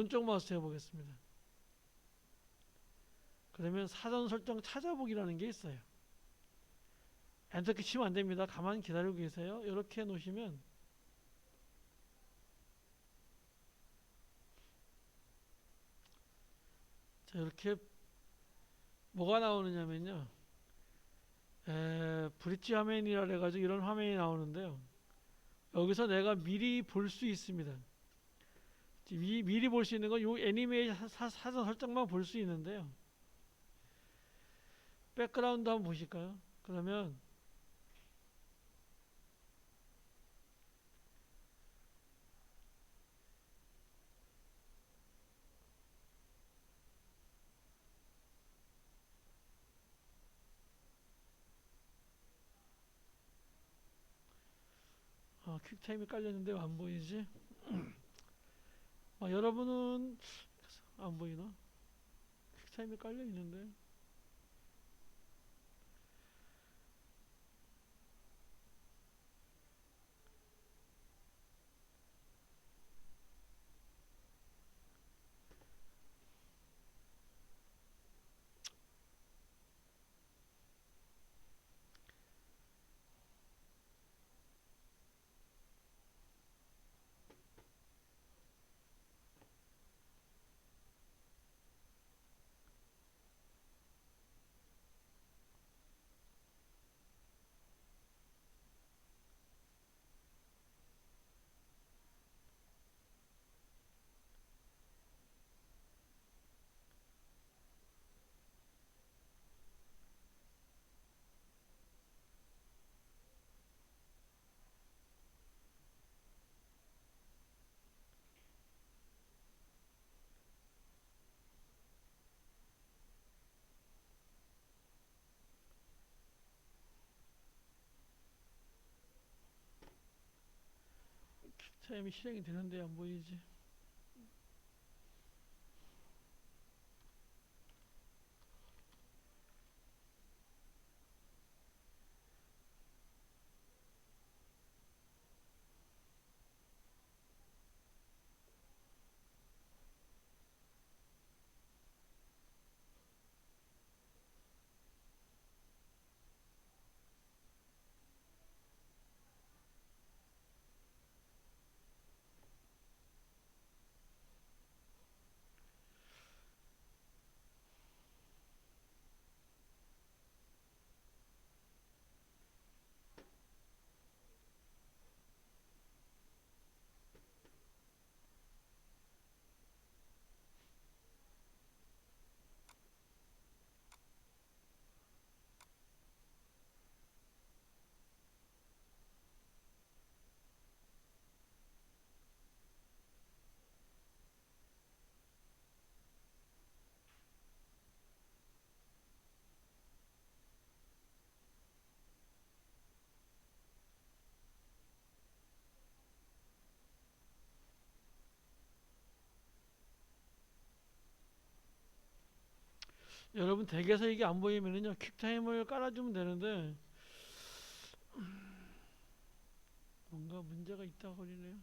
오른쪽 마우스 해보겠습니다. 그러면 사전 설정 찾아보기라는 게 있어요. 엔터키 치면 안 됩니다. 가만히 기다리고 계세요. 이렇게 놓으시면 자, 이렇게 뭐가 나오느냐면요. 브릿지 화면이라 해가지고 이런 화면이 나오는데요. 여기서 내가 미리 볼 수 있습니다. 미리 볼 수 있는 건 이 애니메이션 사전 설정만 볼 수 있는데요. 백그라운드 한번 보실까요? 그러면 퀵타임이 깔렸는데 왜 안 보이지? 여러분은 안 보이나? 퀵타임이 깔려 있는데. 퀵타임이 실행이 되는데 안 보이지? 여러분 댁에서 이게 안 보이면은요 퀵타임을 깔아주면 되는데 뭔가 문제가 있다 걸리네요.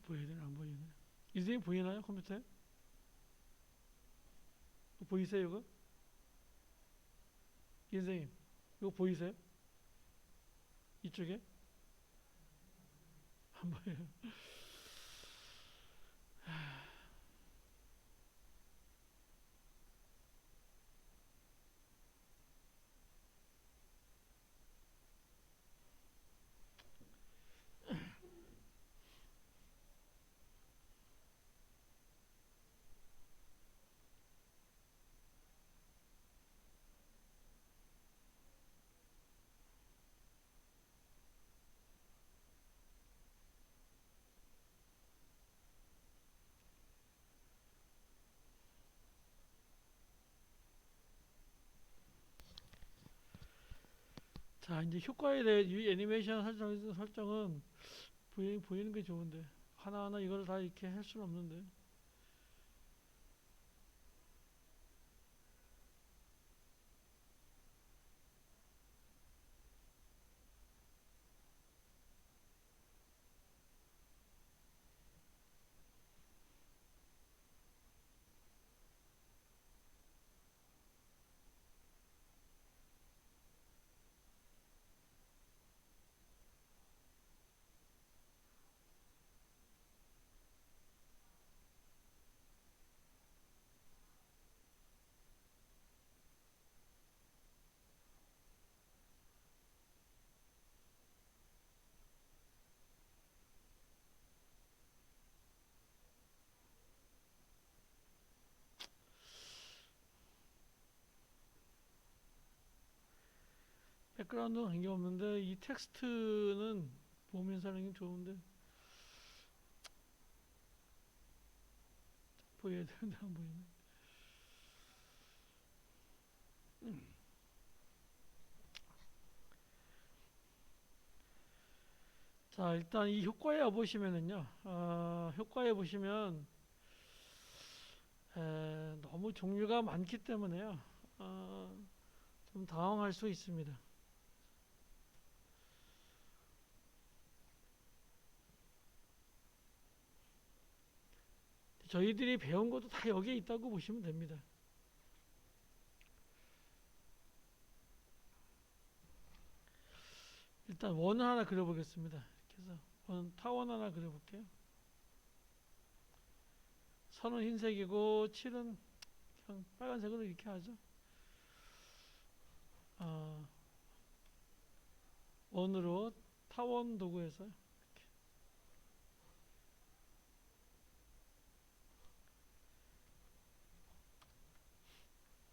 보여야 되나 안 보이네. 이선생님 보이나요 컴퓨터에? 보이세요 이거? 이선생님 이거 보이세요? 이쪽에? 안 보여요. 자 이제 효과에 대해 이 애니메이션 설정은 보이는 게 좋은데 하나하나 이걸 다 이렇게 할 수는 없는데. 백그라운드는 관계 없는데 이 텍스트는 보면서 하는 게 좋은데 보여야 되는데 안 보이네. 자 일단 이 효과에 보시면은요 효과에 보시면 너무 종류가 많기 때문에요 좀 당황할 수 있습니다. 저희들이 배운 것도 다 여기에 있다고 보시면 됩니다. 일단 원을 하나 그려보겠습니다. 이렇게 해서 타원 하나 그려볼게요. 선은 흰색이고 칠은 그냥 빨간색으로 이렇게 하죠. 원으로 타원 도구에서 이렇게.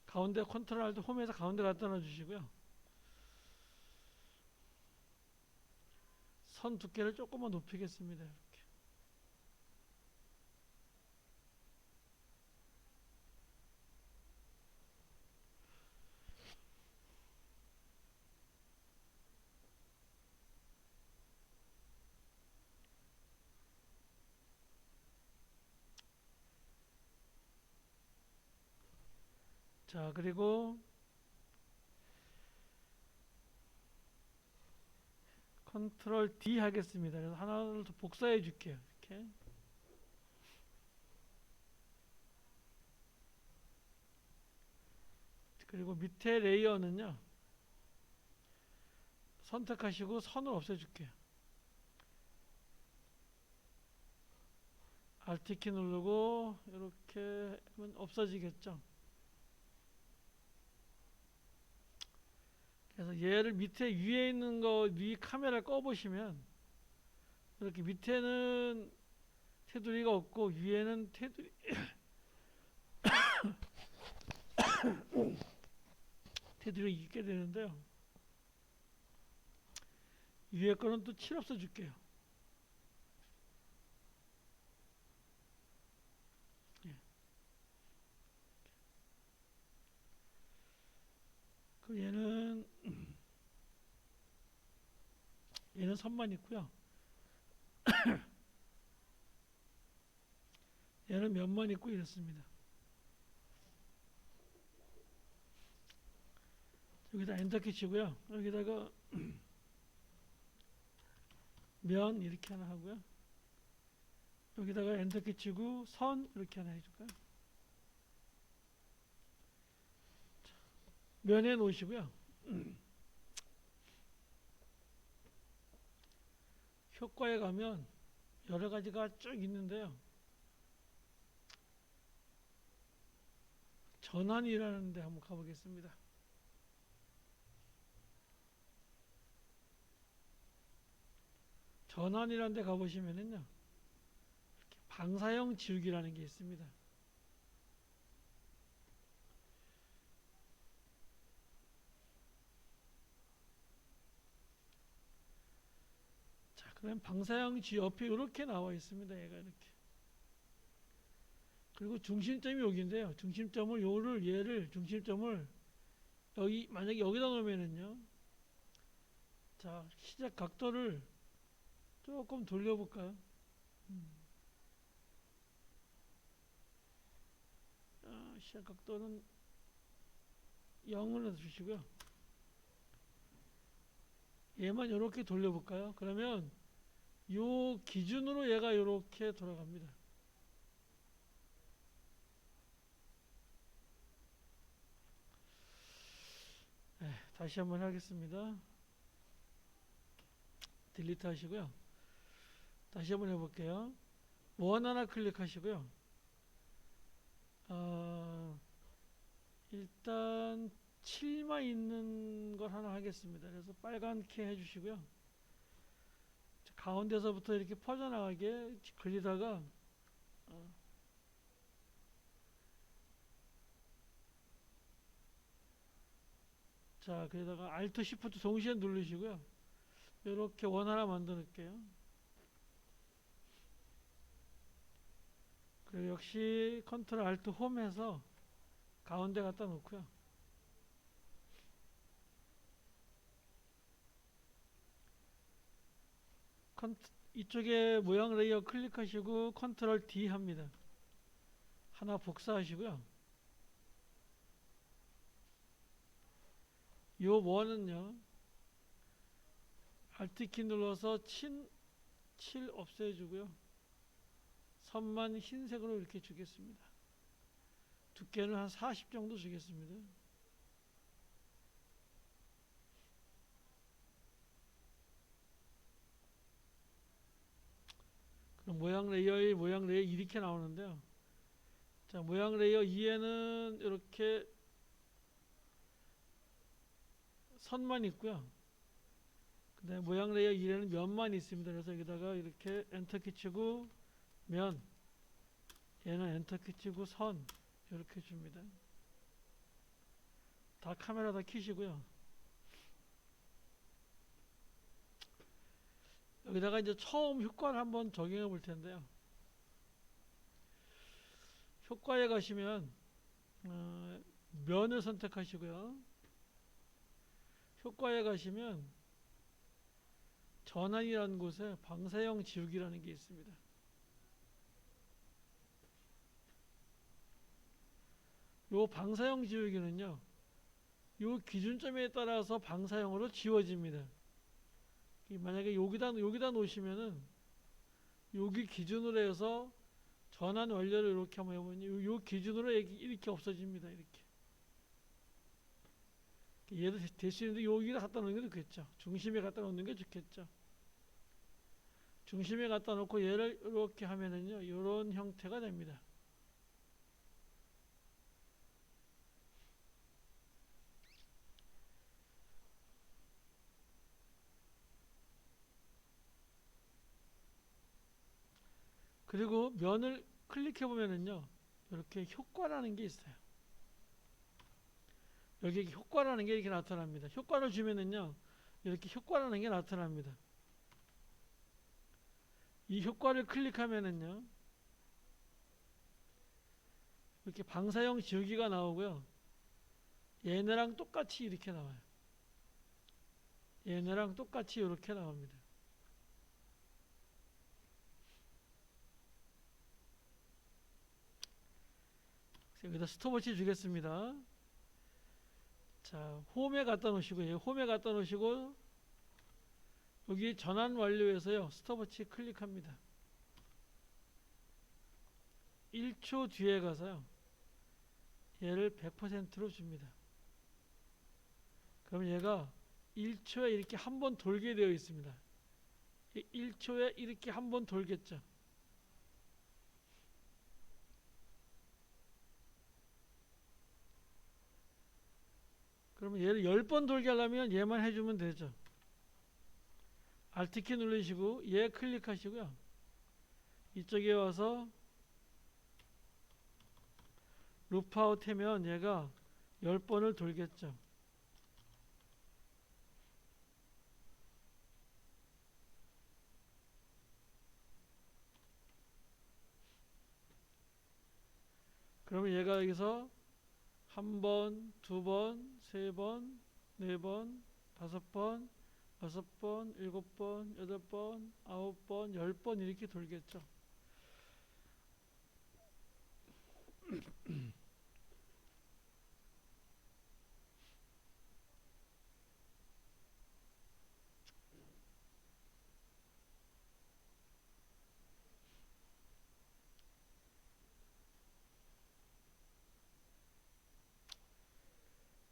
가운데 컨트롤 할때 홈에서 가운데 갖다 놔주시고요. 선 두께를 조금만 높이겠습니다. 이렇게. 자 그리고 컨트롤 D 하겠습니다. 그래서 하나를 더 복사해 줄게요. 이렇게. 그리고 밑에 레이어는요. 선택하시고 선을 없애줄게요. Alt키 누르고 이렇게 하면 없어지겠죠. 그래서 얘를 밑에 위에 있는 거 위 카메라를 꺼 보시면 이렇게 밑에는 테두리가 없고 위에는 테두리가 있게 되는데요. 위에 거는 또 칠 없어 줄게요. 예. 그럼 얘는 선만 있고요. 얘는 면만 있고 이렇습니다. 여기다 엔터키 치고요. 여기다가 면 이렇게 하나 하고요. 여기다가 엔터키 치고 선 이렇게 하나 해줄까요? 면에 놓으시고요. 효과에 가면 여러 가지가 쭉 있는데요. 전환이라는 데 한번 가보겠습니다. 전환이라는 데 가보시면은요, 방사형 지우기라는 게 있습니다. 자, 그럼 방사형 지우 옆에 이렇게 나와 있습니다. 얘가 이렇게. 그리고 중심점이 여기인데요. 중심점을 여기, 만약에 여기다 놓으면은요, 자, 시작 각도를 조금 돌려볼까요? 시작 각도는 0으로 주시고요. 얘만 이렇게 돌려볼까요? 그러면 요 기준으로 얘가 이렇게 돌아갑니다. 네, 다시 한번 하겠습니다. 딜리트 하시고요. 다시 한번 해볼게요. 원 하나 클릭하시고요. 일단 7만 있는 걸 하나 하겠습니다. 그래서 빨갛게 해주시고요. 가운데서부터 이렇게 퍼져나가게 그리다가 자, 그러다가 Alt Shift 동시에 누르시고요. 이렇게 원 하나 만들게요. 그리고 역시 컨트롤 Alt 홈해서 가운데 갖다 놓고요. 이쪽에 모양 레이어 클릭하시고 컨트롤 D 합니다. 하나 복사하시고요. 요 원은요, Alt 키 눌러서 7 없애주고요. 선만 흰색으로 이렇게 주겠습니다. 두께는 한 40 정도 주겠습니다. 그럼 모양 레이어 1, 모양 레이어 2 이렇게 나오는데요. 자, 모양 레이어 2에는 이렇게 선만 있고요. 근데 모양 레이어 1에는 면만 있습니다. 그래서 여기다가 이렇게 엔터키 치고 면, 얘는 엔터키 치고 선 이렇게 줍니다. 다 카메라 다 켜시고요. 여기다가 이제 처음 효과를 한번 적용해 볼 텐데요. 효과에 가시면 면을 선택하시고요. 효과에 가시면 전환이라는 곳에 방사형 지우기라는 게 있습니다. 요 방사형 지우기는요, 요 기준점에 따라서 방사형으로 지워집니다. 만약에 여기다 놓으시면은 여기 기준으로 해서 전환 완료를 이렇게 한번 해보면 요 기준으로 이렇게 없어집니다. 이렇게. 얘도 될 수 있는데 여기다 갖다 놓는 게 좋겠죠. 중심에 갖다 놓는 게 좋겠죠. 중심에 갖다 놓고 얘를 이렇게 하면은요, 이런 형태가 됩니다. 그리고 면을 클릭해 보면은요, 이렇게 효과라는 게 있어요. 여기 효과라는 게 이렇게 나타납니다. 효과를 주면은요, 이렇게 효과라는 게 나타납니다. 이 효과를 클릭하면은요, 이렇게 방사형 지우기가 나오고요. 얘네랑 똑같이 이렇게 나와요. 얘네랑 똑같이 이렇게 나옵니다. 여기다 스톱워치 주겠습니다. 자, 홈에 갖다 놓으시고, 홈에 갖다 놓으시고, 여기 전환 완료해서요, 스톱워치 클릭합니다. 1초 뒤에 가서요. 얘를 100%로 줍니다. 그럼 얘가 1초에 이렇게 한 번 돌게 되어 있습니다. 1초에 이렇게 한 번 돌겠죠. 그러면 얘를 10번 돌게 하려면 얘만 해주면 되죠. Alt키 누르시고 얘 클릭하시고요. 이쪽에 와서 루프아웃 하면 얘가 10번을 돌겠죠. 그러면 얘가 여기서 한 번, 두 번, 세 번, 네 번, 다섯 번, 여섯 번, 일곱 번, 여덟 번, 아홉 번, 10번 이렇게 돌겠죠.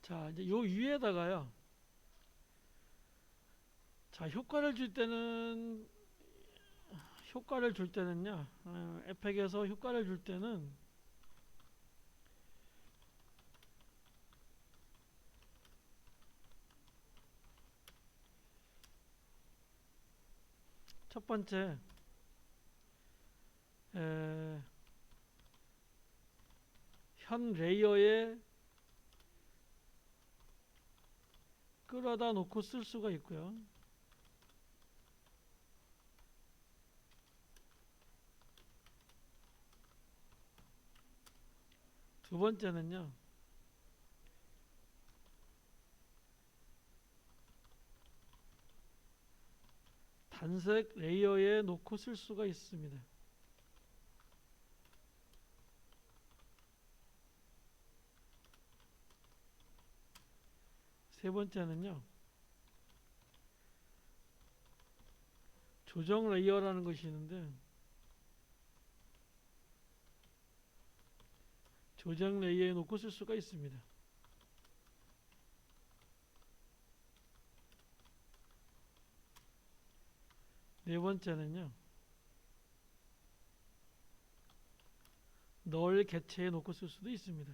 자, 이제 요 위에다가요. 자, 효과를 줄 때는요. 에펙에서 효과를 줄 때는 첫 번째 현 레이어에 끌어다 놓고 쓸 수가 있고요. 두 번째는요. 단색 레이어에 놓고 쓸 수가 있습니다. 세 번째는요. 조정 레이어라는 것이 있는데 조정 레이어에 놓고 쓸 수가 있습니다. 네 번째는요. 널 개체에 놓고 쓸 수도 있습니다.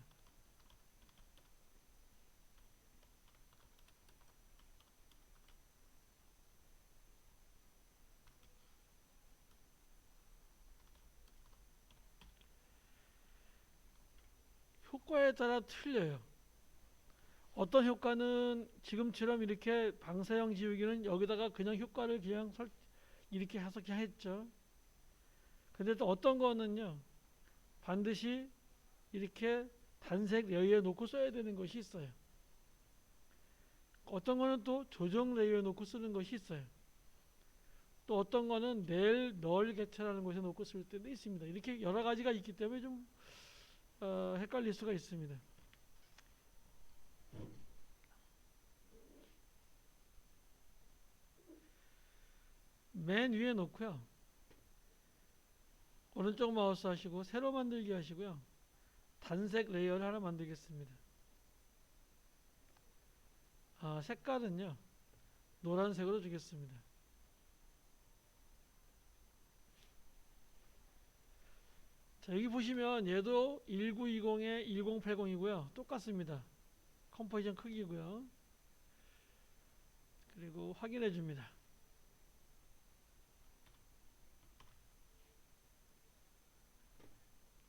효과에 따라 틀려요. 어떤 효과는 지금처럼 이렇게 방사형 지우기는 여기다가 그냥 효과를 그냥 이렇게 해서 그냥 했죠. 근데 또 어떤 거는요. 반드시 이렇게 단색 레이어에 놓고 써야 되는 것이 있어요. 어떤 거는 또 조정 레이어에 놓고 쓰는 것이 있어요. 또 어떤 거는 널 개체라는 곳에 놓고 쓸 때도 있습니다. 이렇게 여러 가지가 있기 때문에 좀 헷갈릴 수가 있습니다. 맨 위에 놓고요. 오른쪽 마우스 하시고 새로 만들기 하시고요. 단색 레이어를 하나 만들겠습니다. 색깔은요. 노란색으로 주겠습니다. 자, 여기 보시면 얘도 1920에 1080이고요. 똑같습니다. 컴포지션 크기고요. 그리고 확인해 줍니다.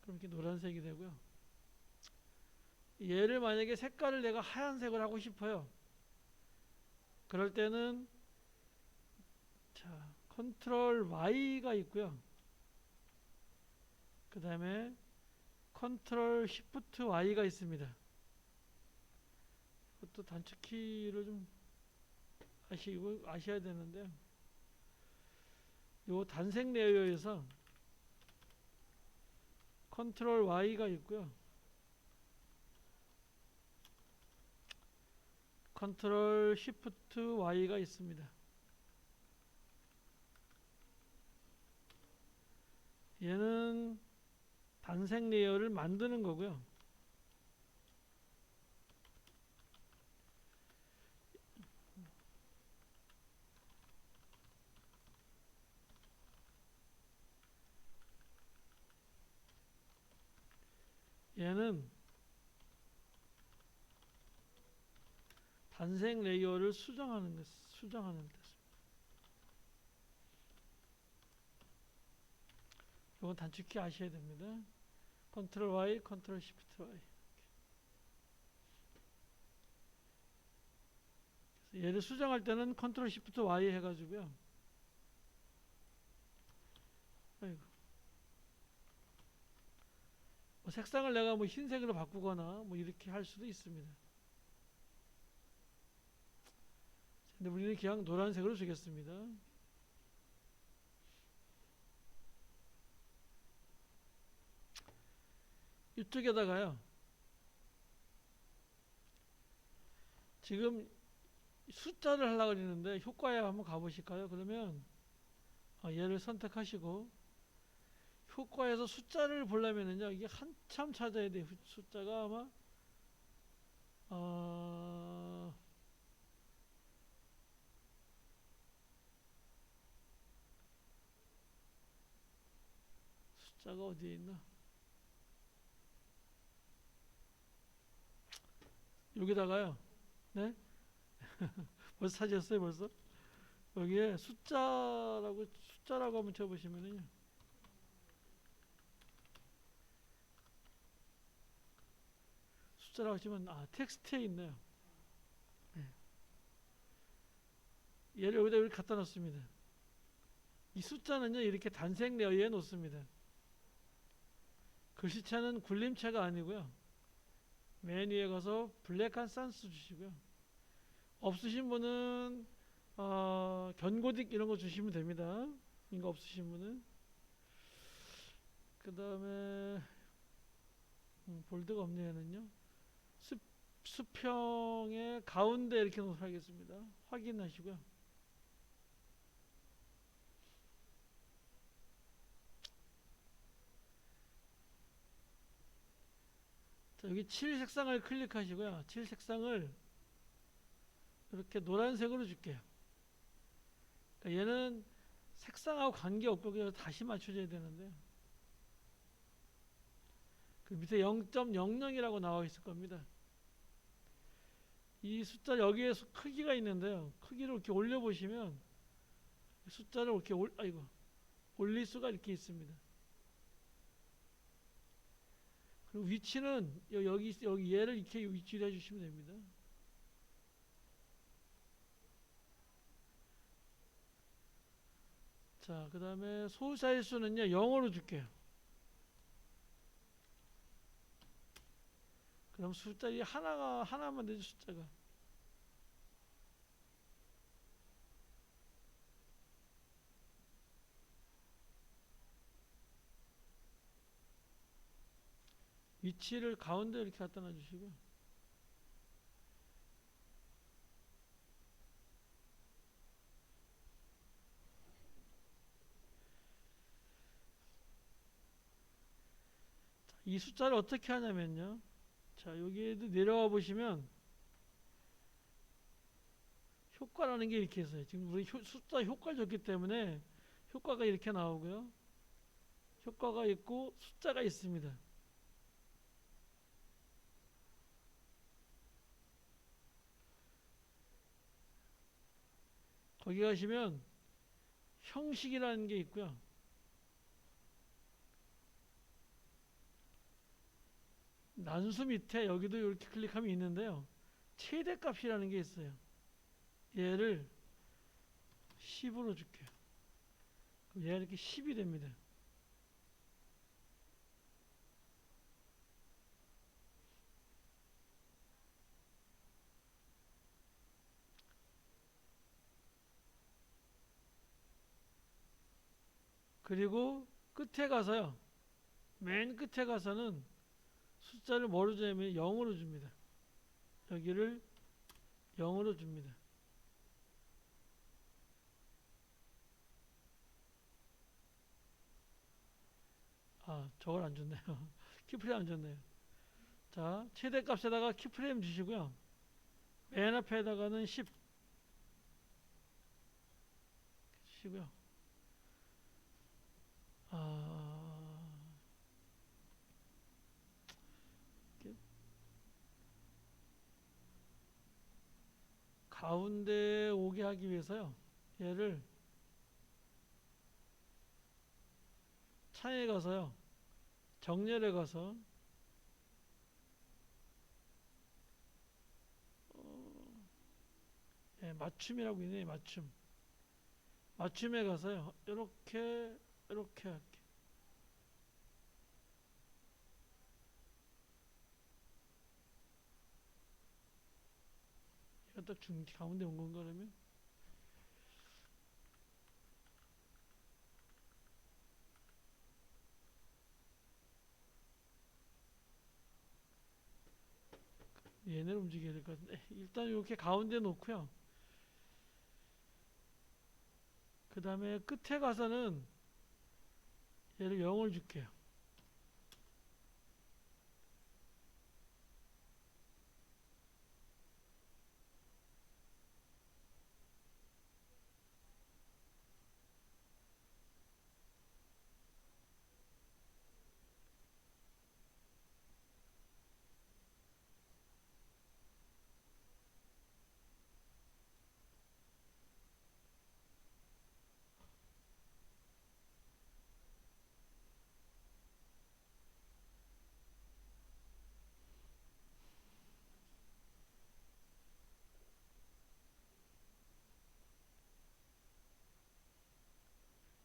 그럼 이렇게 노란색이 되고요. 얘를 만약에 색깔을 내가 하얀색을 하고 싶어요. 그럴 때는 자, 컨트롤 Y가 있고요. 그 다음에 컨트롤 Shift Y가 있습니다. 이것도 단축키를 좀 아셔야 되는데, 요 단색 레이어에서 컨트롤 Y가 있고요. 컨트롤 Shift Y가 있습니다. 얘는 단색 레이어를 만드는 거고요. 얘는 단색 레이어를 수정하는 뜻입니다. 이건 단축키 아셔야 됩니다. 컨트롤 Y, 컨트롤 시프트 Y. 얘를 수정할 때는 컨트롤 시프트 Y 해가지고요. 아이고. 뭐 색상을 내가 뭐 흰색으로 바꾸거나 뭐 이렇게 할 수도 있습니다. 근데 우리는 그냥 노란색으로 주겠습니다. 이쪽에다가요. 지금 숫자를 하려고 그러는데 효과에 한번 가보실까요? 그러면 얘를 선택하시고 효과에서 숫자를 보려면은요 이게 한참 찾아야 돼요. 숫자가 아마 숫자가 어디에 있나? 여기다가요. 네? 벌써 찾으셨어요? 벌써? 여기에 숫자라고 한번 쳐보시면은요. 숫자라고 하시면 텍스트에 있네요. 네. 얘를 여기다 이렇게 갖다 놓습니다. 이 숫자는요 이렇게 단색 레이어에 놓습니다. 글씨체는 굴림체가 아니고요. 맨 위에 가서 블랙한 산스 주시고요. 없으신 분은 견고딕 이런 거 주시면 됩니다. 이거 없으신 분은. 그 다음에 볼드가 없네요. 얘는요. 수평의 가운데 이렇게 놓도록 하겠습니다. 확인하시고요. 자, 여기 7 색상을 클릭하시고요. 7 색상을 이렇게 노란색으로 줄게요. 그러니까 얘는 색상하고 관계없고 그냥 다시 맞춰줘야 되는데 그 밑에 0.00이라고 나와 있을 겁니다. 이 숫자 여기에 크기가 있는데요. 크기를 이렇게 올려보시면 숫자를 이렇게 올릴 수가 이렇게 있습니다. 그리고 위치는 여기 얘를 이렇게 위치를 해주시면 됩니다. 자, 그 다음에 소수자의 수는요 0으로 줄게요. 그럼 숫자리 하나만 되죠. 숫자가 위치를 가운데 이렇게 갖다 놔주시고 이 숫자를 어떻게 하냐면요. 자, 여기에도 내려와 보시면 효과라는 게 이렇게 있어요. 지금 우리 숫자 효과를 줬기 때문에 효과가 이렇게 나오고요. 효과가 있고 숫자가 있습니다. 거기 가시면 형식이라는 게 있고요. 난수 밑에 여기도 이렇게 클릭하면 있는데요. 최대값이라는 게 있어요. 얘를 10으로 줄게요. 그럼 얘가 이렇게 10이 됩니다. 그리고 끝에 가서요. 맨 끝에 가서는 숫자를 뭐로 주냐면 0으로 줍니다. 여기를 0으로 줍니다. 저걸 안 줬네요. 키프레임 안 줬네요. 자, 최대값에다가 키프레임 주시고요. 맨 앞에다가는 10 주시고요. 가운데 오게 하기 위해서요. 얘를 창에 가서요. 정렬에 가서 맞춤이라고 있네요. 맞춤. 맞춤에 가서요. 이렇게 할게. 얘가 딱 가운데 온 건가 그러면? 얘네를 움직여야 될 것 같은데 일단 이렇게 가운데 놓고요. 그 다음에 끝에 가서는 얘를 0을 줄게요.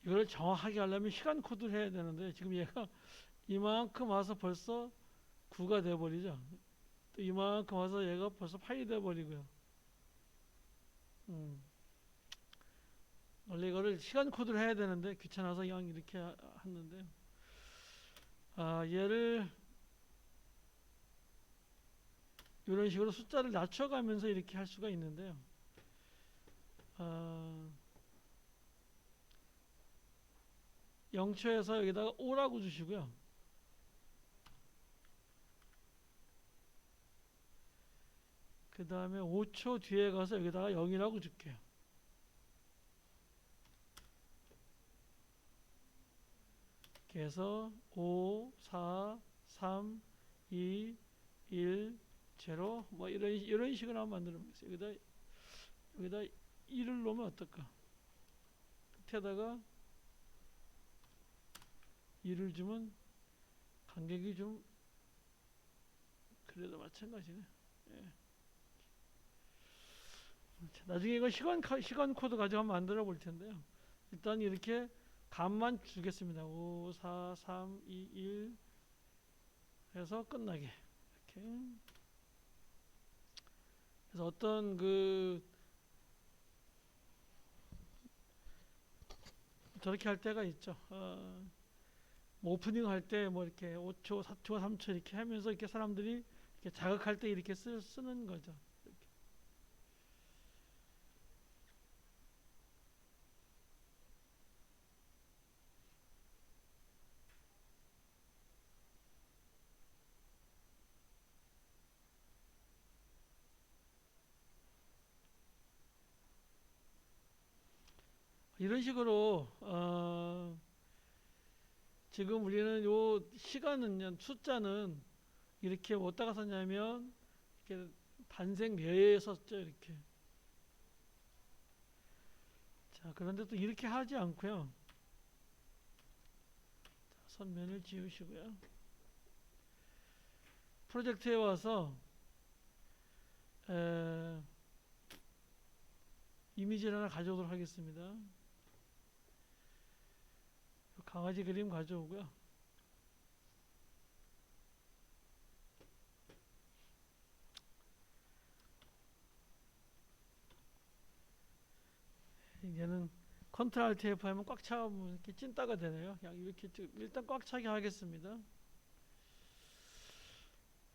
이걸 정확하게 하려면 시간 코드를 해야 되는데 지금 얘가 이만큼 와서 벌써 9가 돼버리죠. 또 이만큼 와서 얘가 벌써 8이 돼버리고요. 원래 이거를 시간 코드를 해야 되는데 귀찮아서 그냥 이렇게 하는데 얘를 이런 식으로 숫자를 낮춰가면서 이렇게 할 수가 있는데요. 0초에서 여기다가 5라고 주시고요. 그 다음에 5초 뒤에 가서 여기다가 0이라고 줄게요. 그래서 5, 4, 3, 2, 1, 0 뭐 이런 식으로 한번 만들어 보겠습니다. 여기다 1을 놓으면 어떨까? 끝에다가 2를 주면 간격이 좀 그래도 마찬가지네. 예. 나중에 이거 시간 코드 가지고 한번 만들어 볼 텐데요. 일단 이렇게 값만 주겠습니다. 5, 4, 3, 2, 1 해서 끝나게 이렇게. 그래서 어떤 저렇게 할 때가 있죠. 뭐 오프닝 할 때 뭐 이렇게 5초, 4초, 3초 이렇게 하면서 이렇게 사람들이 이렇게 자극할 때 이렇게 쓰는 거죠. 이렇게. 이런 식으로 지금 우리는 요 시간은 숫자는 이렇게 어디다가 썼냐면 이렇게 반생매에 썼죠. 이렇게. 자, 그런데 또 이렇게 하지 않고요. 자, 선면을 지우시고요. 프로젝트에 와서 이미지를 하나 가져오도록 하겠습니다. 강아지 그림 가져오고요. 얘는 컨트롤 Alt F 하면 꽉 차면 이렇게 찐따가 되네요. 그냥 이렇게 일단 꽉 차게 하겠습니다.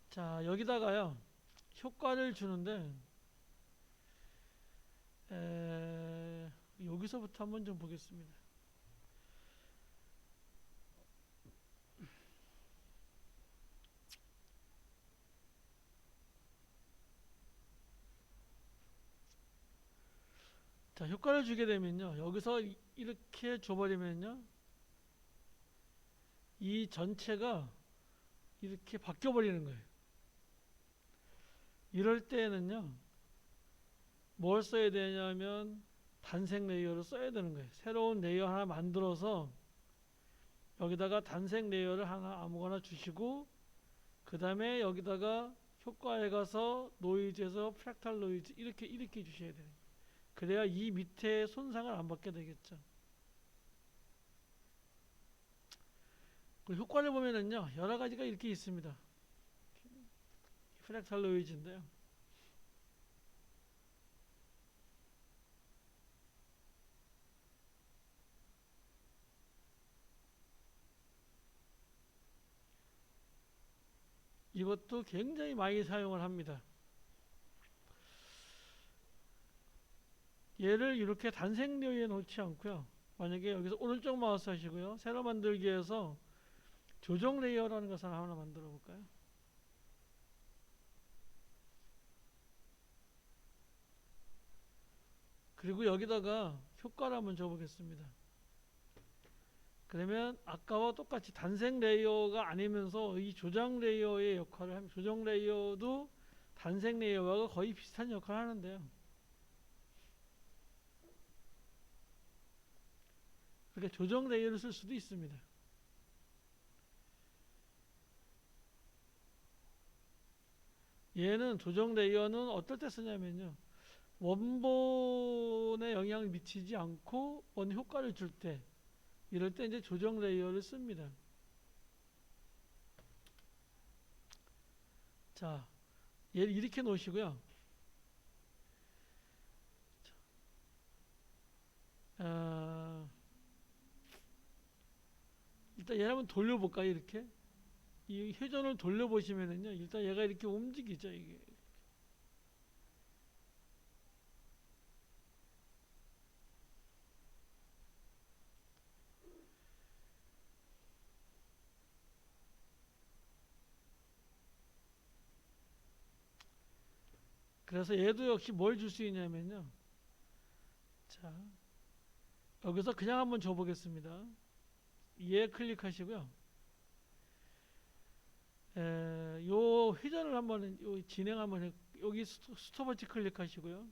자, 여기다가요 효과를 주는데 여기서부터 한번 좀 보겠습니다. 자, 효과를 주게 되면요. 여기서 이렇게 줘버리면요. 이 전체가 이렇게 바뀌어 버리는 거예요. 이럴 때에는요. 뭘 써야 되냐면 단색 레이어를 써야 되는 거예요. 새로운 레이어 하나 만들어서 여기다가 단색 레이어를 하나 아무거나 주시고 그 다음에 여기다가 효과에 가서 노이즈에서 프랙탈 노이즈 이렇게 주셔야 돼요. 그래야 이 밑에 손상을 안 받게 되겠죠. 그리고 효과를 보면은요 여러 가지가 이렇게 있습니다. 프랙탈 노이즈인데요. 이것도 굉장히 많이 사용을 합니다. 얘를 이렇게 단색 레이어에 놓지 않고요. 만약에 여기서 오른쪽 마우스 하시고요. 새로 만들기에서 조정 레이어라는 것을 하나 만들어 볼까요? 그리고 여기다가 효과를 한번 줘보겠습니다. 그러면 아까와 똑같이 단색 레이어가 아니면서 이 조정 레이어의 역할을 하면 조정 레이어도 단색 레이어와 거의 비슷한 역할을 하는데요. 그렇게 조정 레이어를 쓸 수도 있습니다. 얘는 조정 레이어는 어떨 때 쓰냐면요. 원본에 영향을 미치지 않고 원 효과를 줄 때, 이럴 때 이제 조정 레이어를 씁니다. 자, 얘를 이렇게 놓으시고요. 일단 얘를 한번 돌려볼까요? 이렇게 이 회전을 돌려보시면은요, 일단 얘가 이렇게 움직이죠. 이게. 그래서 얘도 역시 뭘 줄 수 있냐면요. 자, 여기서 그냥 한번 줘보겠습니다. 얘 클릭하시고요. 요 회전을 한번 진행 한번 여기 스톱워치 클릭하시고요.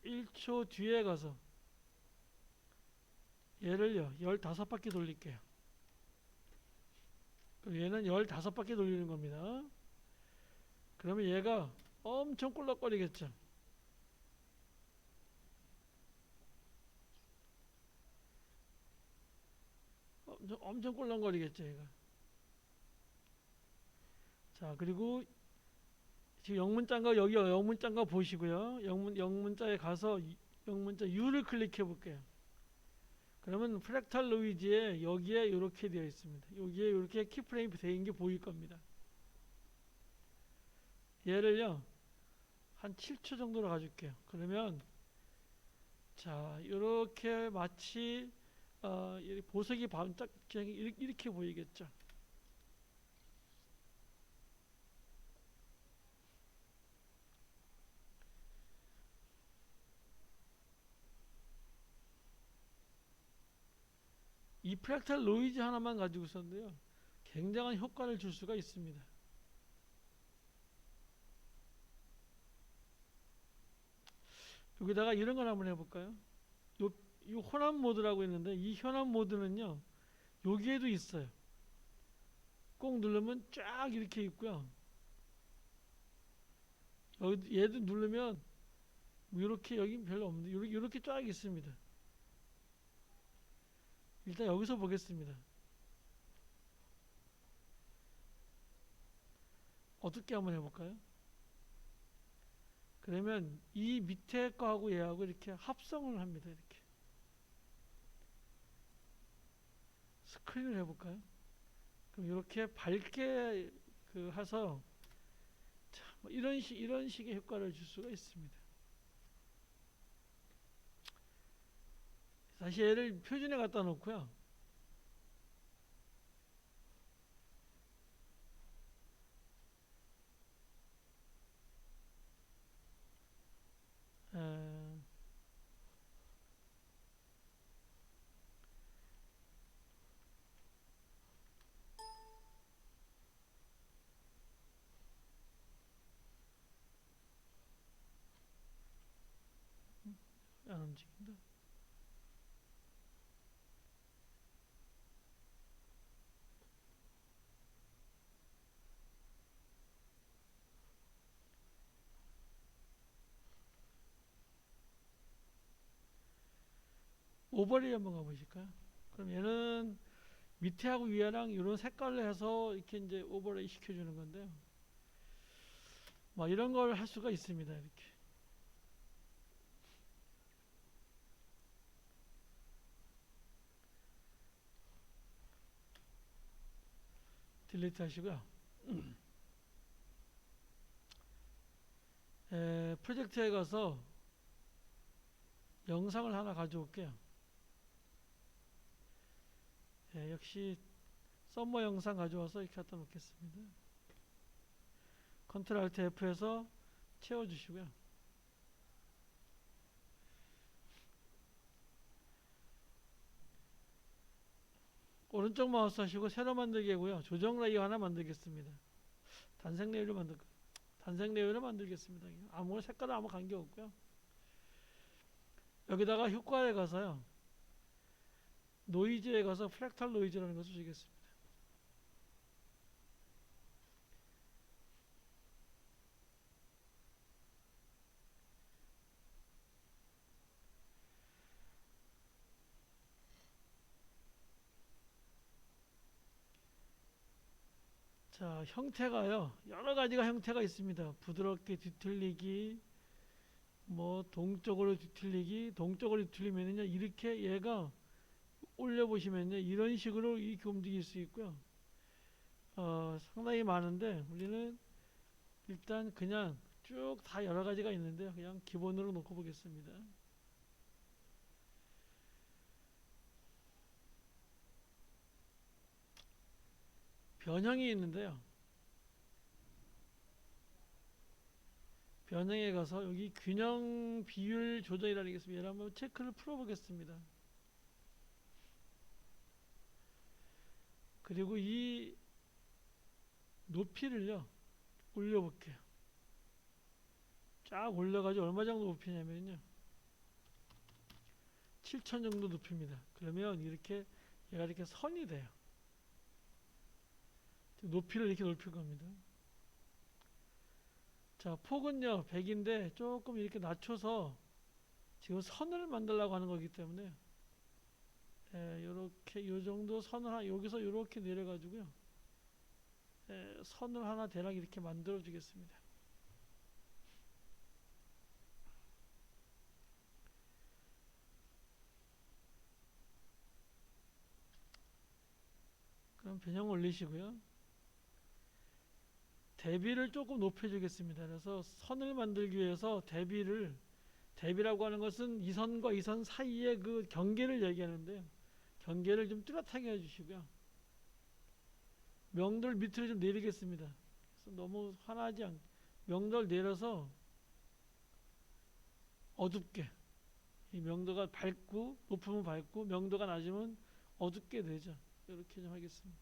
1초 뒤에 가서 얘를요 15바퀴 돌릴게요. 그럼 얘는 15바퀴 돌리는 겁니다. 그러면 얘가 엄청 꿀럭거리겠죠. 엄청 꿀렁거리겠죠 얘가. 자, 그리고 지금 영문자인가 여기 영문자인가 보시고요. 영문자에 가서 영문자 U를 클릭해 볼게요. 그러면 프랙탈 노이즈에 여기에 이렇게 되어 있습니다. 여기에 이렇게 키프레임이 되어 있는 게 보일 겁니다. 얘를요 한 7초 정도로 가줄게요. 그러면 자 이렇게 마치 보석이 반짝 이렇게 보이겠죠. 이 프랙탈 노이즈 하나만 가지고 있었는데요. 굉장한 효과를 줄 수가 있습니다. 여기다가 이런 걸 한번 해볼까요? 이 혼합 모드라고 있는데 이 혼합 모드는요. 여기에도 있어요. 꼭 누르면 쫙 이렇게 있고요. 여기 얘도 누르면 이렇게 여기 별로 없는데 이렇게 쫙 있습니다. 일단 여기서 보겠습니다. 어떻게 한번 해볼까요? 그러면 이 밑에 거하고 얘하고 이렇게 합성을 합니다. 이렇게 스크린을 해볼까요? 그럼 이렇게 밝게 해서 뭐 이런 식의 효과를 줄 수가 있습니다. 다시 얘를 표준에 갖다 놓고요. 에, 안 움직인다. 오버레이 한번 가보실까요? 그럼 얘는 밑에하고 위에랑 이런 색깔로 해서 이렇게 이제 오버레이 시켜주는 건데요. 뭐 이런 걸 할 수가 있습니다. 이렇게. 딜리트 하시고요. 프로젝트에 가서 영상을 하나 가져올게요. 역시 썸머 영상 가져와서 이렇게 갖다 놓겠습니다. 컨트롤 알트 F에서 채워주시고요. 오른쪽 마우스 하시고 새로 만들기고요. 조정 레이어 하나 만들겠습니다. 단색 레이어를 만들겠습니다. 아무거나 색깔은 아무 관계 없고요. 여기다가 효과에 가서요. 노이즈에 가서 프랙탈 노이즈라는 것을 주겠습니다. 자, 형태가요. 여러 가지가 형태가 있습니다. 부드럽게 뒤틀리기, 뭐 동쪽으로 뒤틀리기, 동쪽으로 뒤틀리면요 이렇게 얘가 올려보시면요 이런 식으로 이렇게 움직일 수 있고요. 상당히 많은데 우리는 일단 그냥 쭉 다 여러 가지가 있는데 그냥 기본으로 놓고 보겠습니다. 변형이 있는데요. 변형에 가서 여기 균형 비율 조정이라는 게 있습니다. 한번 체크를 풀어보겠습니다. 그리고 이 높이를요 올려볼게요. 쫙 올려가지고 얼마 정도 높이냐면요 7천 정도 높입니다. 그러면 이렇게 얘가 이렇게 선이 돼요. 높이를 이렇게 높일 겁니다. 자, 폭은요 100인데 조금 이렇게 낮춰서 지금 선을 만들려고 하는 거기 때문에 요렇게 요 정도 선을 여기서 요렇게 내려가지고요 선을 하나 대략 이렇게 만들어 주겠습니다. 그럼 변형 올리시고요. 대비를 조금 높여주겠습니다. 그래서 선을 만들기 위해서 대비라고 하는 것은 이 선과 이 선 사이의 그 경계를 얘기하는데요. 경계를 좀 뚜렷하게 해주시고요. 명도를 밑으로 좀 내리겠습니다. 그래서 너무 환하지 않게 명도를 내려서 어둡게 이 명도가 밝고 높으면 밝고 명도가 낮으면 어둡게 되죠. 이렇게 좀 하겠습니다.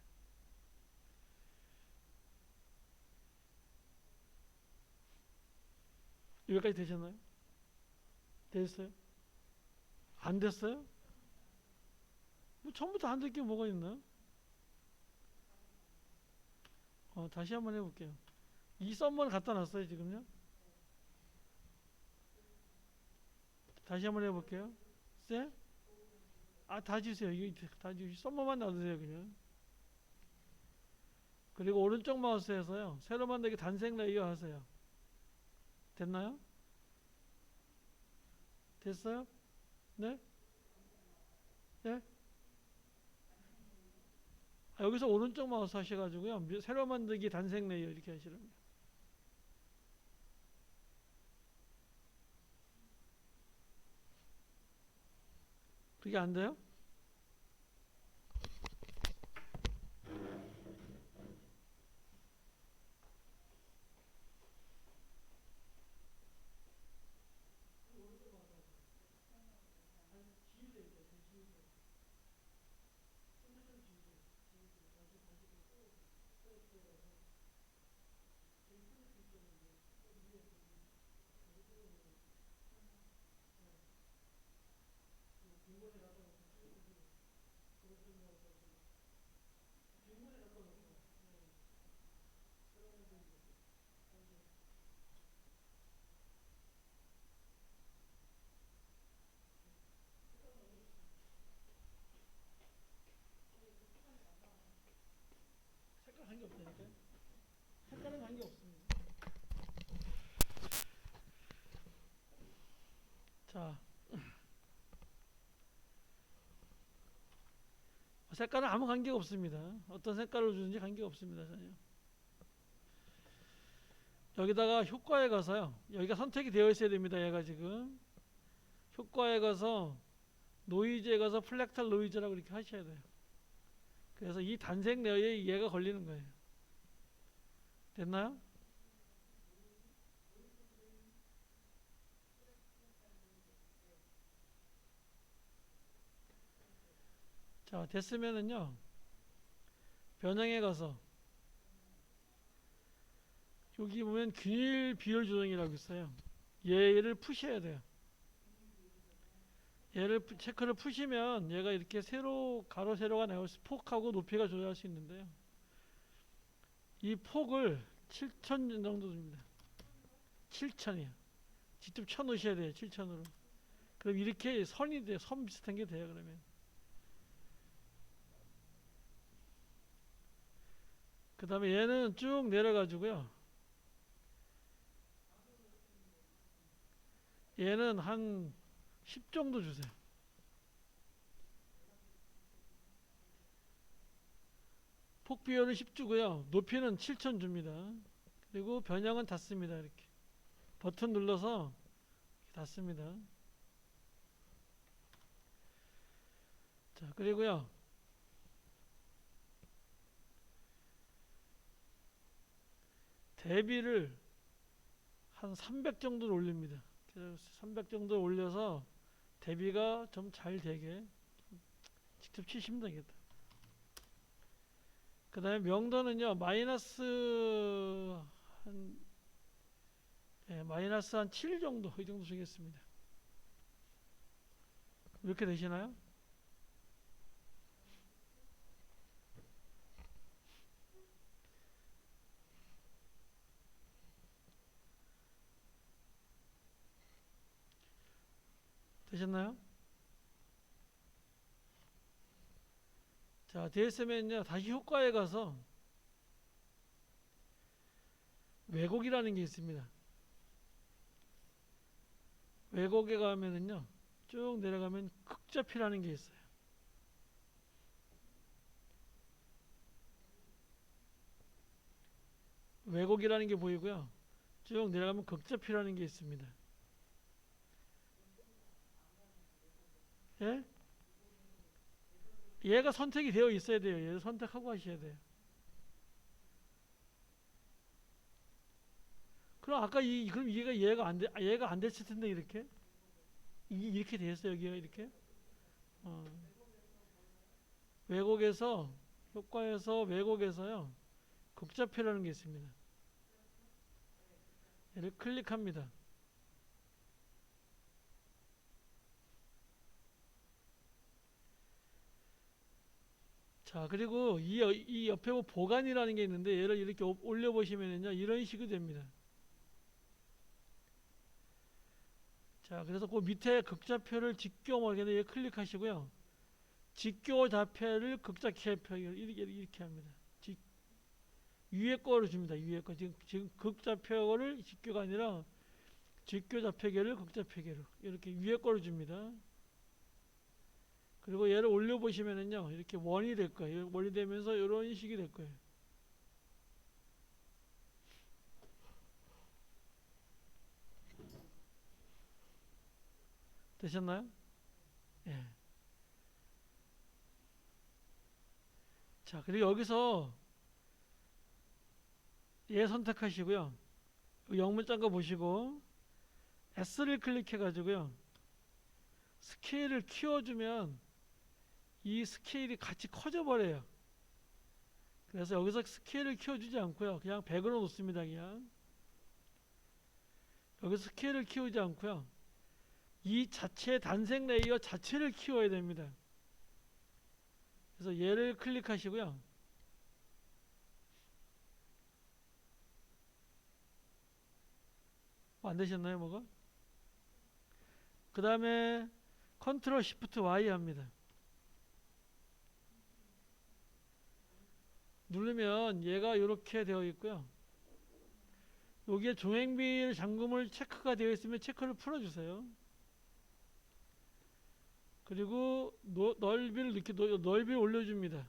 여기까지 되셨나요? 됐어요? 안 됐어요? 뭐 처음부터 안 될 게 뭐가 있나요? 다시 한번 해볼게요. 이 썸머를 갖다 놨어요 지금요? 다시 한번 해볼게요. 쎄? 다 주세요. 이거 다 주세요. 썸머만 놔두세요 그냥. 그리고 오른쪽 마우스에서요 새로 만들기 단색 레이어 하세요. 됐나요? 됐어요? 네? 네? 여기서 오른쪽 마우스 하셔가지고요 새로 만들기 단색 레이어 이렇게 하시랍니다. 그게 안 돼요? 색깔은 아무 관계가 없습니다. 어떤 색깔을 주는지 관계가 없습니다. 전혀. 여기다가 효과에 가서요. 여기가 선택이 되어 있어야 됩니다. 얘가 지금 효과에 가서 노이즈에 가서 플렉탈 노이즈라고 이렇게 하셔야 돼요. 그래서 이 단색 레이어에 얘가 걸리는 거예요. 됐나요? 자, 됐으면은요. 변형에 가서 여기 보면 균일 비율 조정이라고 있어요. 얘를 푸셔야 돼요. 얘를 체크를 푸시면 얘가 이렇게 세로 가로 세로가 나올 수 폭하고 높이가 조절할 수 있는데요. 이 폭을 7,000 정도 줍니다. 7,000이요. 직접 쳐 놓으셔야 돼요. 7,000으로. 그럼 이렇게 선이 돼요. 선 비슷한 게 돼요. 그러면. 그 다음에 얘는 쭉 내려가지고요. 얘는 한 10 정도 주세요. 폭 비율은 10 주고요. 높이는 7,000 줍니다. 그리고 변형은 닫습니다. 이렇게. 버튼 눌러서 닫습니다. 자, 그리고요. 대비를 한 300 정도로 올립니다. 300 정도 올려서 대비가 좀 잘 되게 직접 치시면 되겠다. 그 다음에 명도는요, 마이너스 한 7 정도, 이 정도 주겠습니다. 이렇게 되시나요? 되셨나요? 자, DSM은요, 다시 효과에 가서 왜곡이라는 게 있습니다. 왜곡에 가면은요, 쭉 내려가면 극좌표라는 게 있어요. 왜곡이라는 게 보이고요. 쭉 내려가면 극좌표라는 게 있습니다. 예? 얘가 선택이 되어 있어야 돼요. 얘를 선택하고 하셔야 돼요. 그럼 아까 그럼 얘가 안 됐을 텐데 이렇게 이렇게 됐어요. 여기가 이렇게 어, 왜곡에서 효과에서 왜곡에서요 극좌표라는 게 있습니다. 얘를 클릭합니다. 자, 그리고 이 옆에 뭐 보관이라는 게 있는데 얘를 이렇게 올려보시면요 이런 식이 됩니다. 자, 그래서 그 밑에 극좌표를 직교 모르겠는데 얘 클릭하시고요. 직교 좌표를 극좌표 이렇게 합니다. 위에 거를 줍니다. 위에 거 지금 극좌표를 직교가 아니라 직교 좌표계를 극좌표계로 이렇게 위에 거를 줍니다. 그리고 얘를 올려보시면은요 이렇게 원이 될 거예요. 원이 되면서 이런 식이 될 거예요. 되셨나요? 예. 자, 그리고 여기서 얘 선택하시고요. 영문장거 보시고 S를 클릭해 가지고요. 스케일을 키워주면 이 스케일이 같이 커져 버려요. 그래서 여기서 스케일을 키워주지 않고요. 그냥 100으로 놓습니다. 그냥 여기서 스케일을 키우지 않고요. 이 자체 단색 레이어 자체를 키워야 됩니다. 그래서 얘를 클릭하시고요. 안 되셨나요, 뭐가? 그 다음에 컨트롤 시프트 Y 합니다. 누르면 얘가 이렇게 되어 있고요. 여기에 종횡비율 잠금을 체크가 되어 있으면 체크를 풀어주세요. 그리고 넓이를 이렇게 넓이를 올려줍니다.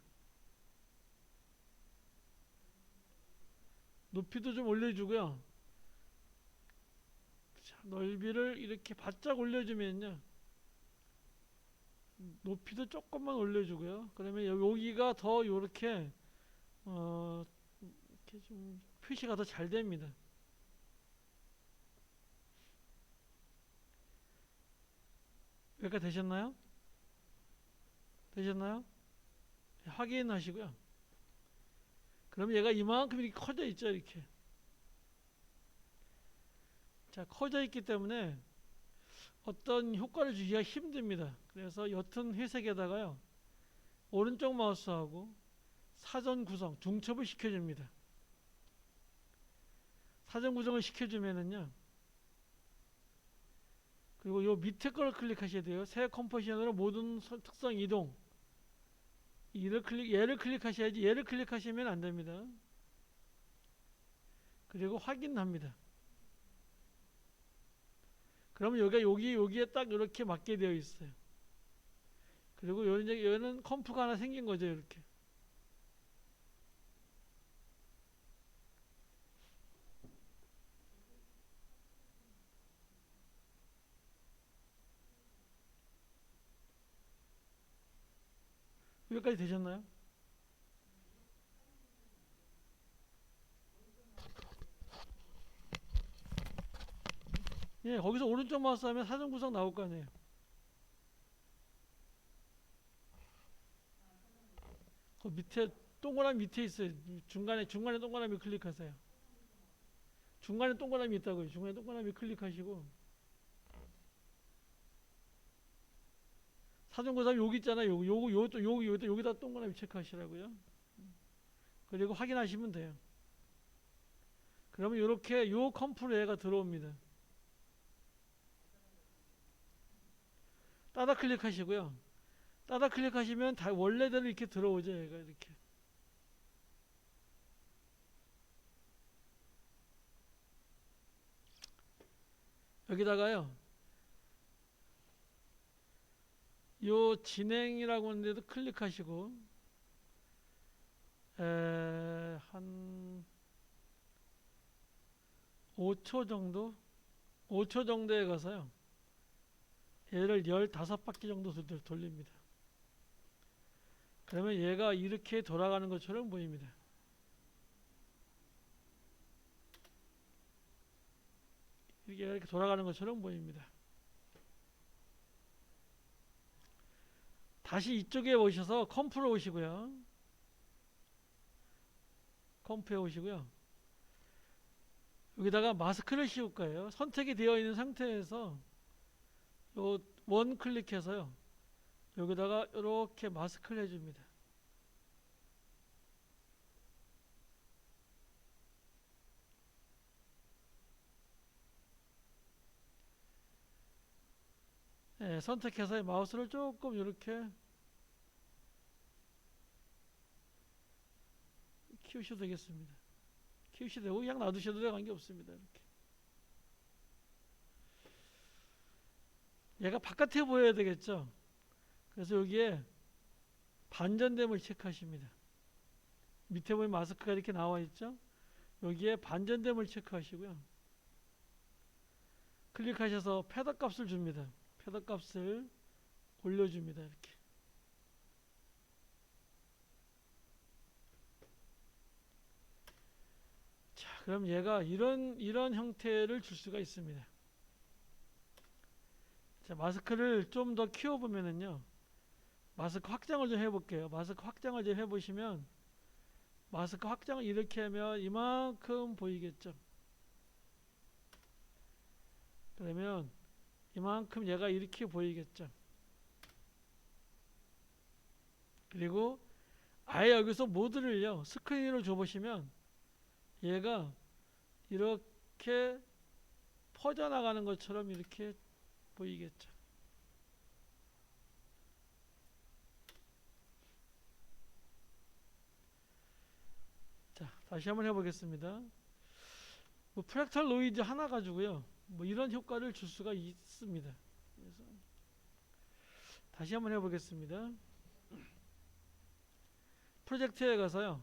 높이도 좀 올려주고요. 자, 넓이를 이렇게 바짝 올려주면요. 높이도 조금만 올려주고요. 그러면 여기가 더 이렇게 이렇게 좀 표시가 더 잘 됩니다. 여기까지 되셨나요? 되셨나요? 네, 확인하시고요. 그럼 얘가 이만큼 이렇게 커져 있죠, 이렇게. 자, 커져 있기 때문에 어떤 효과를 주기가 힘듭니다. 그래서 옅은 회색에다가요, 오른쪽 마우스하고 사전 구성, 중첩을 시켜줍니다. 사전 구성을 시켜주면은요, 그리고 요 밑에 걸 클릭하셔야 돼요. 새 컴포지션으로 모든 특성 이동. 얘를 클릭하셔야지, 얘를 클릭하시면 안 됩니다. 그리고 확인합니다. 그러면 여기에 딱 이렇게 맞게 되어 있어요. 그리고 여기는 컴프가 하나 생긴 거죠, 이렇게. 여기까지 되셨나요? 예, 거기서 오른쪽 마우스 하면 사전 구성 나올 거 아니에요. 그 밑에 동그라미 밑에 있어요. 중간에 동그라미 클릭하세요. 중간에 동그라미 있다고요. 중간에 동그라미 클릭하시고 사전 구성 여기 있잖아요. 여기다 동그라미 체크하시라고요. 그리고 확인하시면 돼요. 그러면 이렇게 요 컴프로 얘가 들어옵니다. 따다 클릭하시고요. 따다 클릭하시면 다 원래대로 이렇게 들어오죠. 얘가 이렇게. 여기다가요. 요 진행이라고 하는데도 클릭하시고 한 5초 정도? 5초 정도에 가서요. 얘를 15바퀴 정도 돌립니다. 그러면 얘가 이렇게 돌아가는 것처럼 보입니다. 이렇게 돌아가는 것처럼 보입니다. 다시 이쪽에 오셔서 컴프로 오시고요. 컴프에 오시고요. 여기다가 마스크를 씌울 거예요. 선택이 되어 있는 상태에서 요 원 클릭해서요. 여기다가 이렇게 마스크를 해줍니다. 네, 선택해서 마우스를 조금 이렇게 키우셔도 되겠습니다. 키우셔도 되고 그냥 놔두셔도 돼 관계없습니다. 이렇게. 얘가 바깥에 보여야 되겠죠. 그래서 여기에 반전됨을 체크하십니다. 밑에 보면 마스크가 이렇게 나와 있죠. 여기에 반전됨을 체크하시고요. 클릭하셔서 패더 값을 줍니다. 패더 값을 올려줍니다. 이렇게. 자, 그럼 얘가 이런 형태를 줄 수가 있습니다. 자, 마스크를 좀 더 키워보면은요. 마스크 확장을 좀 해볼게요. 마스크 확장을 좀 해보시면 마스크 확장을 이렇게 하면 이만큼 보이겠죠. 그러면 이만큼 얘가 이렇게 보이겠죠. 그리고 아예 여기서 모드를요. 스크린으로 줘보시면 얘가 이렇게 퍼져나가는 것처럼 이렇게 보이겠죠. 자, 다시 한번 해보겠습니다. 뭐 프랙탈 노이즈 하나 가지고요. 뭐 이런 효과를 줄 수가 있습니다. 그래서 다시 한번 해보겠습니다. 프로젝트에 가서요.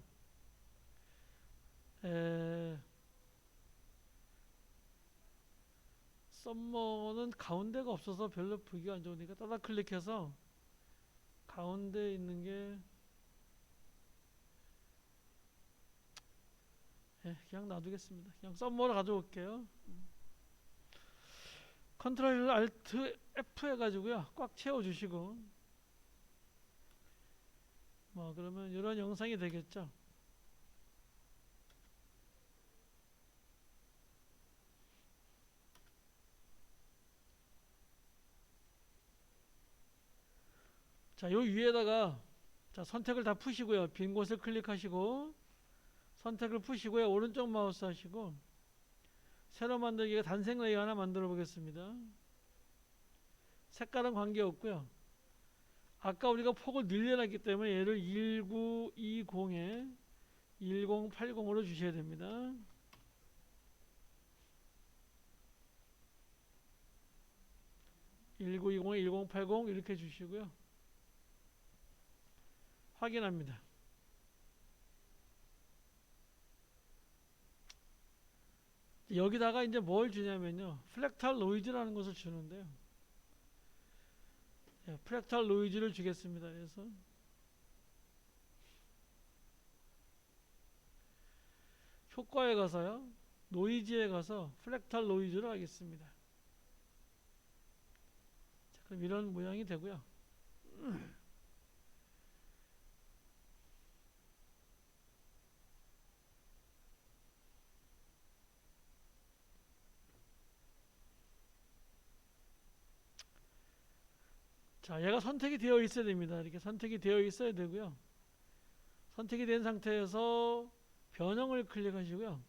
썸머는 가운데가 없어서 별로 보기가 안 좋으니까 따다 클릭해서 가운데 있는 게 그냥 놔두겠습니다. 그냥 썸머로 가져올게요. 컨트롤 알트 F 해가지고요. 꽉 채워주시고 뭐 그러면 이런 영상이 되겠죠. 자, 요 위에다가 자, 선택을 다 푸시고요. 빈 곳을 클릭하시고 선택을 푸시고요. 오른쪽 마우스 하시고 새로 만들기가 단색 레이어 하나 만들어 보겠습니다. 색깔은 관계없고요. 아까 우리가 폭을 늘려놨기 때문에 얘를 1920에 1080으로 주셔야 됩니다. (1920에 1080) 이렇게 주시고요. 확인합니다. 여기다가 이제 뭘 주냐면요. 프랙탈 노이즈라는 것을 주는데요. 프랙탈 노이즈를 주겠습니다. 그래서 효과에 가서요. 노이즈에 가서 프랙탈 노이즈로 하겠습니다. 자, 그럼 이런 모양이 되고요. 자, 얘가 선택이 되어 있어야 됩니다. 이렇게 선택이 되어 있어야 되고요. 선택이 된 상태에서 변형을 클릭하시고요.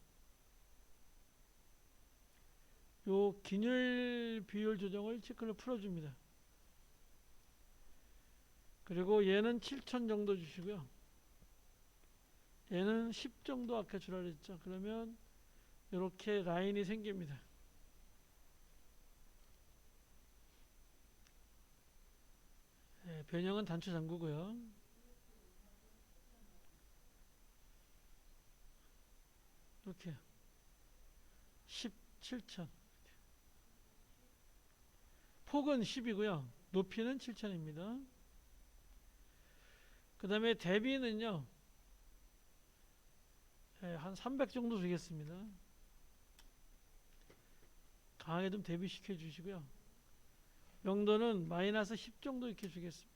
요 긴율 비율 조정을 체크를 풀어줍니다. 그리고 얘는 7000 정도 주시고요. 얘는 10 정도 아까 주라 그랬죠. 그러면 이렇게 라인이 생깁니다. 변형은 단추 잠그고요. 이렇게 17,000 폭은 10이고요. 높이는 7000입니다. 그 다음에 대비는요. 한 300 정도 주겠습니다. 강하게 좀 대비시켜 주시고요. 명도는 마이너스 10 정도 이렇게 주겠습니다.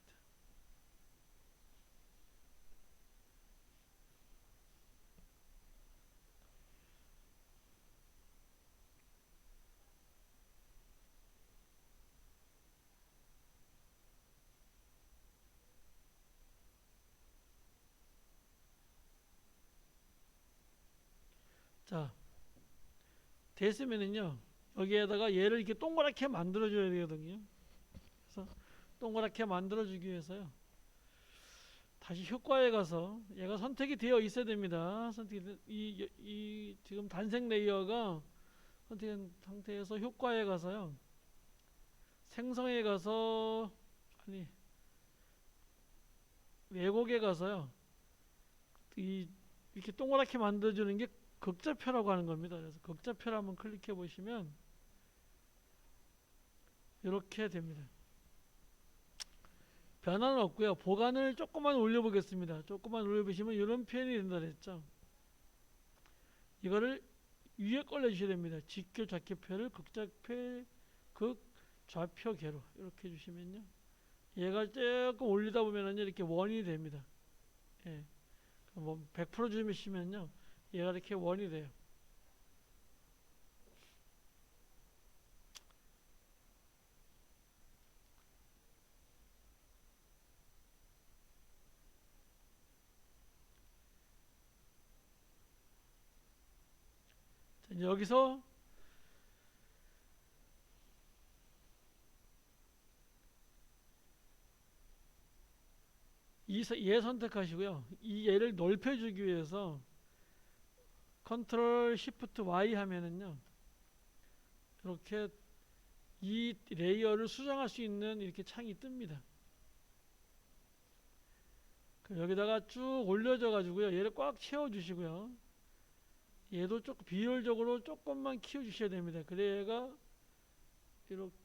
자, 됐으면은요. 여기에다가 얘를 이렇게 동그랗게 만들어 줘야 되거든요. 그래서 동그랗게 만들어 주기 위해서요. 다시 효과에 가서 얘가 선택이 되어 있어야 됩니다. 이 지금 단색 레이어가 선택된 상태에서 효과에 가서요. 생성에 가서 아니 왜곡에 가서요. 이렇게 동그랗게 만들어 주는 게 극좌표라고 하는 겁니다. 그래서 극좌표를 한번 클릭해 보시면 이렇게 됩니다. 변화는 없고요. 보관을 조금만 올려보겠습니다. 조금만 올려보시면 이런 표현이 된다 그랬죠. 이거를 위에 걸 내주셔야 됩니다. 직교 좌표를 극좌표계로 이렇게 해주시면요. 얘가 조금 올리다 보면은요 이렇게 원이 됩니다. 예. 뭐 100% 주시면요 얘가 이렇게 원이 돼요. 자, 이제 여기서 얘 선택하시고요. 이 얘를 넓혀주기 위해서 컨트롤 시프트 Y 하면은요 이렇게 이 레이어를 수정할 수 있는 이렇게 창이 뜹니다. 여기다가 쭉 올려져 가지고요. 얘를 꽉 채워 주시고요. 얘도 조금 비율적으로 조금만 키워 주셔야 됩니다. 그래 얘가 이렇게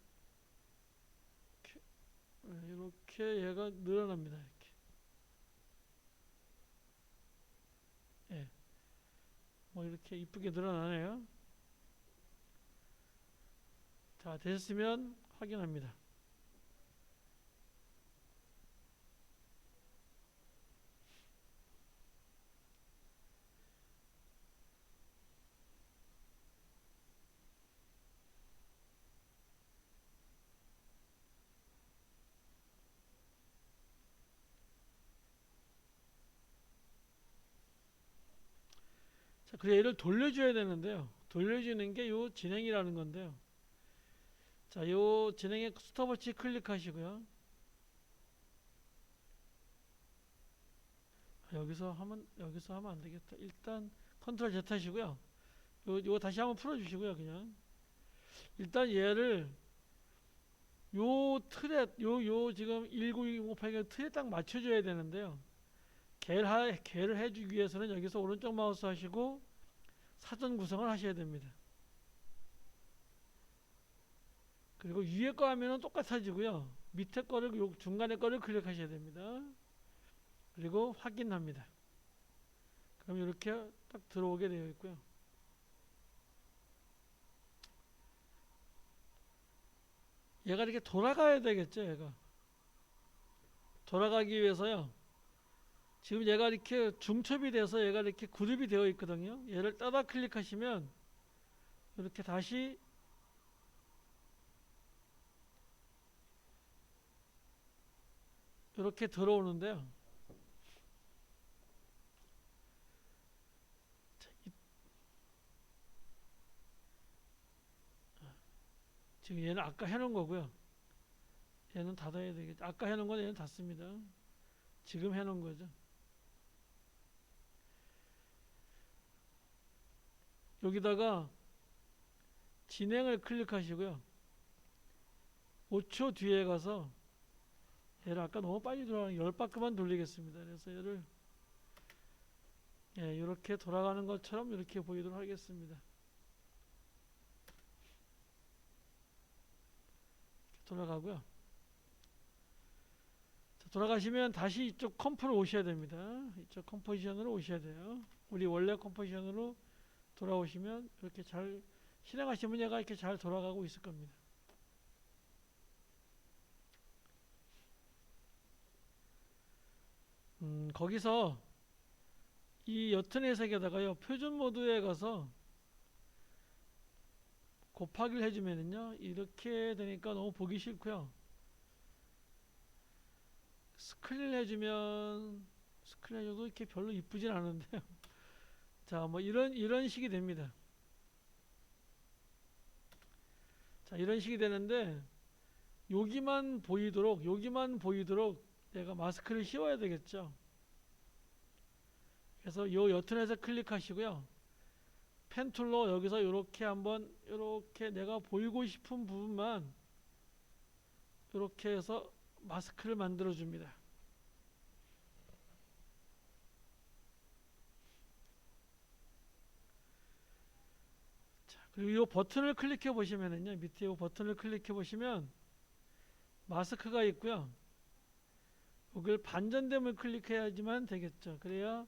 이렇게 얘가 늘어납니다. 이렇게. 예. 뭐 이렇게 이쁘게 늘어나네요. 자, 됐으면 확인합니다. 자, 그래서 얘를 돌려줘야 되는데요. 돌려주는 게 요 진행이라는 건데요. 자, 요 진행에 스톱워치 클릭하시고요. 여기서 하면 안 되겠다. 일단 컨트롤 Z 하시고요. 요거 다시 한번 풀어주시고요. 그냥 일단 얘를 요 틀에 요 지금 19258 틀에 딱 맞춰줘야 되는데요. 개를 해주기 위해서는 여기서 오른쪽 마우스 하시고 사전 구성을 하셔야 됩니다. 그리고 위에 거 하면은 똑같아지고요. 밑에 거를 중간에 거를 클릭하셔야 됩니다. 그리고 확인합니다. 그럼 이렇게 딱 들어오게 되어 있고요. 얘가 이렇게 돌아가야 되겠죠. 얘가 돌아가기 위해서요. 지금 얘가 이렇게 중첩이 돼서 얘가 이렇게 그룹이 되어 있거든요. 얘를 따다 클릭하시면 이렇게 다시 이렇게 들어오는데요. 지금 얘는 아까 해놓은 거고요. 얘는 닫아야 되겠죠. 아까 해놓은 건 얘는 닫습니다. 지금 해놓은 거죠. 여기다가 진행을 클릭하시고요. 5초 뒤에 가서 얘를 아까 너무 빨리 돌아가는 10바퀴만 돌리겠습니다. 그래서 얘를 이렇게 돌아가는 것처럼 이렇게 보이도록 하겠습니다. 돌아가고요. 자, 돌아가시면 다시 이쪽 컴프로 오셔야 됩니다. 이쪽 컴포지션으로 오셔야 돼요. 우리 원래 컴포지션으로 돌아오시면 이렇게 잘 실행하시면 얘가 이렇게 잘 돌아가고 있을 겁니다. 거기서 이 옅은 해석에다가요 표준 모드에 가서 곱하기를 해주면은요 이렇게 되니까 너무 보기 싫고요. 스크린 해줘도 이렇게 별로 이쁘진 않은데요. 자, 뭐 이런 식이 됩니다. 자, 이런 식이 되는데 여기만 보이도록 내가 마스크를 씌워야 되겠죠. 그래서 요 옅은에서 클릭하시고요. 펜 툴로 여기서 이렇게 한번 이렇게 내가 보이고 싶은 부분만 이렇게 해서 마스크를 만들어 줍니다. 자, 그리고 이 버튼을 클릭해 보시면은요. 밑에 이 버튼을 클릭해 보시면 마스크가 있고요. 여기를 반전됨을 클릭해야지만 되겠죠. 그래야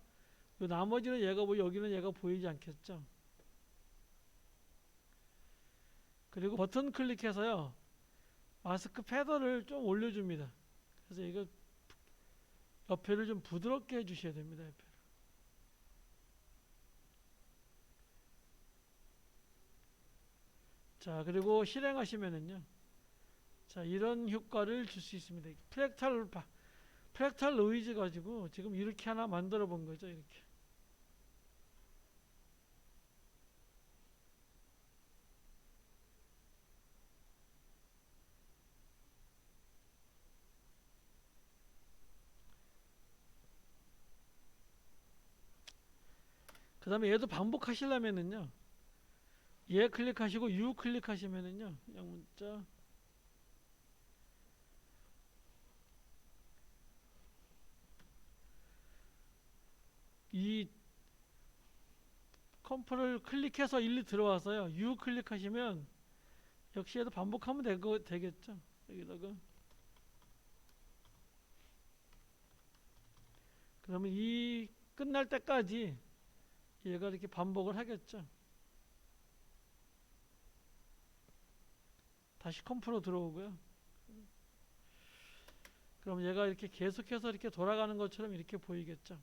요 나머지는 얘가 여기는 얘가 보이지 않겠죠. 그리고 버튼 클릭해서요. 마스크 패더를 좀 올려줍니다. 그래서 이거 옆에를 좀 부드럽게 해주셔야 됩니다. 옆에를. 자, 그리고 실행하시면은요. 자, 이런 효과를 줄 수 있습니다. 프랙탈 노이즈 가지고 지금 이렇게 하나 만들어 본 거죠. 이렇게. 그 다음에 얘도 반복하시려면은요. 얘 클릭하시고 U 클릭하시면은요. 영문자 이 컴프를 클릭해서 일리 들어와서요. U 클릭하시면 역시 얘도 반복하면 되겠죠. 여기다가 그러면 이 끝날 때까지 얘가 이렇게 반복을 하겠죠. 다시 컴프로 들어오고요. 그럼 얘가 이렇게 계속해서 이렇게 돌아가는 것처럼 이렇게 보이겠죠.